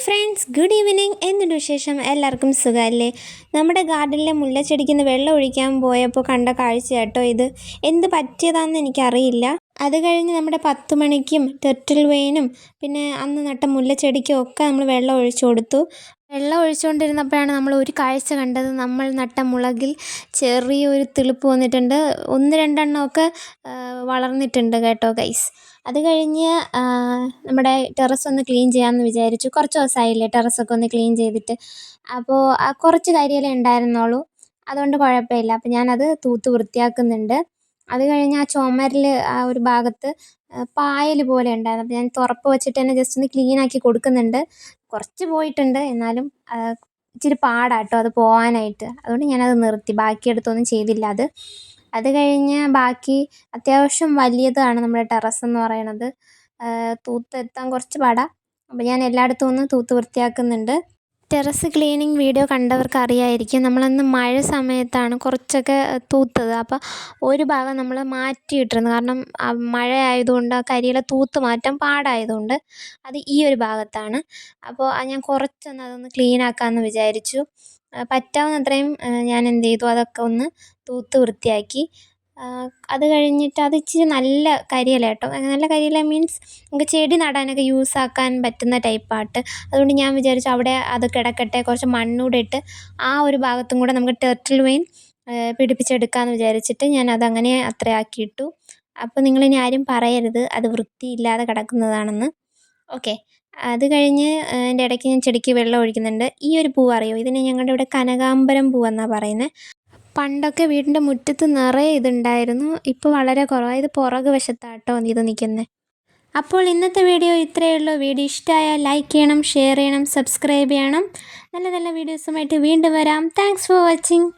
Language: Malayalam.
Friends, good evening. എന്തുണ്ട് വിശേഷം? എല്ലാവർക്കും സുഖമല്ലേ? നമ്മുടെ ഗാർഡനിലെ മുല്ലച്ചെടിക്ക് വെള്ളം ഒഴിക്കാൻ പോയപ്പോൾ കണ്ട കാഴ്ച കേട്ടോ ഇത്. എന്ത് പറ്റിയതാണെന്ന് എനിക്കറിയില്ല. അത് കഴിഞ്ഞ് നമ്മുടെ 10 മണിക്കും ടെർട്ടിൽ വെയിനും പിന്നെ അന്ന് നട്ട മുല്ലച്ചെടിക്കും ഒക്കെ നമ്മൾ വെള്ളം ഒഴിച്ചു കൊടുത്തു. വെള്ളം ഒഴിച്ചുകൊണ്ടിരുന്നപ്പോഴാണ് നമ്മൾ ഒരു കാഴ്ച കണ്ടത്. നമ്മൾ നട്ട മുളകിൽ ചെറിയൊരു തിളിപ്പ് വന്നിട്ടുണ്ട്. 1-2 എണ്ണമൊക്കെ വളർന്നിട്ടുണ്ട് കേട്ടോ ഗൈസ്. അത് കഴിഞ്ഞ് നമ്മുടെ ടെറസ് ഒന്ന് ക്ലീൻ ചെയ്യാമെന്ന് വിചാരിച്ചു. കുറച്ച് ദിവസമായില്ലേ ടെറസൊക്കെ ഒന്ന് ക്ലീൻ ചെയ്തിട്ട്. അപ്പോൾ കുറച്ച് കരിയില ഉണ്ടായിരുന്നുള്ളൂ, അതുകൊണ്ട് കുഴപ്പമില്ല. അപ്പോൾ ഞാനത് തൂത്ത് വൃത്തിയാക്കുന്നുണ്ട്. അത് കഴിഞ്ഞ് ആ ചുമരിൽ ആ ഒരു ഭാഗത്ത് പായൽ പോലെ ഉണ്ടായിരുന്നു. അപ്പോൾ ഞാൻ തുറപ്പ് വെച്ചിട്ട് തന്നെ ജസ്റ്റ് ഒന്ന് ക്ലീൻ ആക്കി കൊടുക്കുന്നുണ്ട്. കുറച്ച് പോയിട്ടുണ്ട്, എന്നാലും ഇച്ചിരി പാടാട്ടോ അത് പോകാനായിട്ട്. അതുകൊണ്ട് ഞാനത് നിർത്തി, ബാക്കിയെടുത്തൊന്നും ചെയ്തില്ല. അത് കഴിഞ്ഞ് ബാക്കി അത്യാവശ്യം വലിയതാണ് നമ്മുടെ ടെറസ് എന്ന് പറയണത്. തൂത്തെത്താൻ കുറച്ച് പാടാണ്. അപ്പോൾ ഞാൻ എല്ലായിടത്തും ഒന്ന് തൂത്ത് വൃത്തിയാക്കുന്നുണ്ട്. ടെറസ് ക്ലീനിങ് വീഡിയോ കണ്ടവർക്ക് അറിയായിരിക്കും, നമ്മളന്ന് മഴ സമയത്താണ് കുറച്ചൊക്കെ തൂത്തത്. അപ്പോൾ ഒരു ഭാഗം നമ്മൾ മാറ്റിയിട്ടിരുന്നു, കാരണം മഴ ആയതുകൊണ്ട് ആ കരിയില തൂത്ത് മാറ്റാൻ പാടായതുകൊണ്ട്. അത് ഈ ഒരു ഭാഗത്താണ്. അപ്പോൾ ഞാൻ കുറച്ചൊന്ന് അതൊന്ന് ക്ലീൻ ആക്കാമെന്ന് വിചാരിച്ചു. പറ്റാവുന്നത്രയും ഞാൻ എന്ത് ചെയ്തു, അതൊക്കെ ഒന്ന് തൂത്ത് വൃത്തിയാക്കി. അത് കഴിഞ്ഞിട്ട് അത് ഇച്ചിരി നല്ല കരിയില കേട്ടോ. നല്ല കരിയില മീൻസ് നമുക്ക് ചെടി നടാനൊക്കെ യൂസാക്കാൻ പറ്റുന്ന ടൈപ്പാട്ട്. അതുകൊണ്ട് ഞാൻ വിചാരിച്ചു അവിടെ അത് കിടക്കട്ടെ, കുറച്ച് മണ്ണൂടെ ഇട്ട് ആ ഒരു ഭാഗത്തും കൂടെ നമുക്ക് ടെർട്ടിൽ വെയിൻ പിടിപ്പിച്ചെടുക്കാമെന്ന് വിചാരിച്ചിട്ട് ഞാൻ അതങ്ങനെ അത്ര ആക്കിയിട്ടു. അപ്പോൾ നിങ്ങളിനി ആരും പറയരുത് അത് വൃത്തിയില്ലാതെ കിടക്കുന്നതാണെന്ന്. ഓക്കെ. അത് കഴിഞ്ഞ് അതിൻ്റെ ഇടയ്ക്ക് ഞാൻ ചെടിക്ക് വെള്ളം ഒഴിക്കുന്നുണ്ട്. ഈ ഒരു പൂവ് അറിയോ? ഇതിനെ ഞങ്ങളുടെ ഇവിടെ കനകാംബരം പൂവെന്നാണ് പറയുന്നത്. പണ്ടൊക്കെ വീടിൻ്റെ മുറ്റത്ത് നിറയെ ഇതുണ്ടായിരുന്നു. ഇപ്പോൾ വളരെ കുറവാണ്. ഇത് പുറകു വശത്താട്ടോ ഇത് നിൽക്കുന്നത്. അപ്പോൾ ഇന്നത്തെ വീഡിയോ ഇത്രയേ ഉള്ളൂ. വീഡിയോ ഇഷ്ടമായാൽ ലൈക്ക് ചെയ്യണം, ഷെയർ ചെയ്യണം, സബ്സ്ക്രൈബ് ചെയ്യണം. നല്ല നല്ല വീഡിയോസുമായിട്ട് വീണ്ടും വരാം. Thanks for watching.